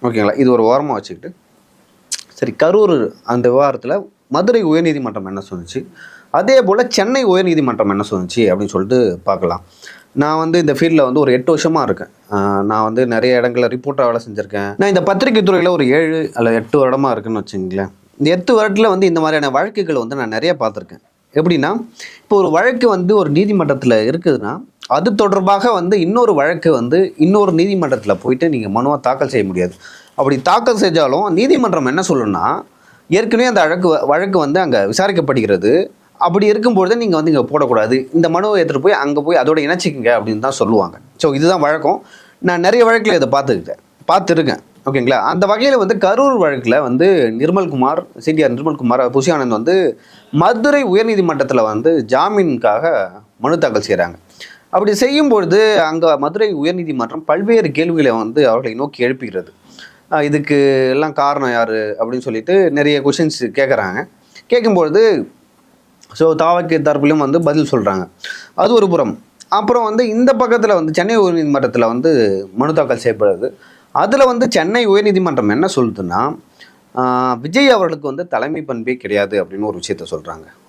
ஓகேங்களா? இது ஒரு ஓரமாக வச்சுக்கிட்டு, சரி கரூர் அந்த விவகாரத்தில் மதுரை உயர்நீதிமன்றம் என்ன சொன்னுச்சு, அதே போல் சென்னை உயர்நீதிமன்றம் என்ன சொன்னுச்சு அப்படின்னு சொல்லிட்டு பார்க்கலாம். நான் வந்து இந்த ஃபீல்டில் வந்து ஒரு 8 வருஷமாக இருக்கேன். நான் வந்து நிறைய இடங்களில் ரிப்போர்ட்டாக வேலை செஞ்சுருக்கேன். நான் இந்த பத்திரிகை துறையில் ஒரு 7 அல்ல 8 வருடமாக இருக்குன்னு வச்சுங்களேன். இந்த 8 வருடத்தில் வந்து இந்த மாதிரியான வழக்குகள் வந்து நான் நிறைய பார்த்துருக்கேன். எப்படின்னா, இப்போ ஒரு வழக்கு வந்து ஒரு நீதிமன்றத்தில் இருக்குதுன்னா, அது தொடர்பாக வந்து இன்னொரு வழக்கு வந்து இன்னொரு நீதிமன்றத்தில் போயிட்டு நீங்கள் மனுவாக தாக்கல் செய்ய முடியாது. அப்படி தாக்கல் செஞ்சாலும் நீதிமன்றம் என்ன சொல்லணும்னா, ஏற்கனவே அந்த வழக்கு வந்து அங்கே விசாரிக்கப்படுகிறது. அப்படி இருக்கும்பொழுது நீங்கள் வந்து இங்கே போடக்கூடாது, இந்த மனுவை எடுத்துகிட்டு போய் அங்கே போய் அதோட இணைச்சிக்கங்க அப்படின்னு தான் சொல்லுவாங்க. ஸோ இதுதான் வழக்கம். நான் நிறைய வழக்கில் இதை பார்த்துருக்கேன். ஓகேங்களா? அந்த வகையில் வந்து கரூர் வழக்கில் வந்து நிர்மல்குமார், சிடிஆர் நிர்மல்குமார், புஷி ஆனந்த் வந்து மதுரை உயர்நீதிமன்றத்தில் வந்து ஜாமீனுக்காக மனு தாக்கல் செய்கிறாங்க. அப்படி செய்யும்பொழுது அங்கே மதுரை உயர்நீதிமன்றம் பல்வேறு கேள்விகளை வந்து அவர்களை நோக்கி எழுப்புகிறது. இதுக்கு எல்லாம் காரணம் யார் அப்படின்னு சொல்லிட்டு நிறைய கொஷின்ஸ் கேட்குறாங்க. கேட்கும்பொழுது ஸோ தாவக்கு தரப்புலையும் வந்து பதில் சொல்கிறாங்க. அது ஒரு புறம். அப்புறம் வந்து இந்த பக்கத்தில் வந்து சென்னை உயர்நீதிமன்றத்தில் வந்து மனு தாக்கல் செய்யப்படுது. அதில் வந்து சென்னை உயர்நீதிமன்றம் என்ன சொல்லுதுன்னா, விஜய் அவர்களுக்கு வந்து தலைமை பண்பே கிடையாது அப்படின்னு ஒரு விஷயத்த சொல்கிறாங்க.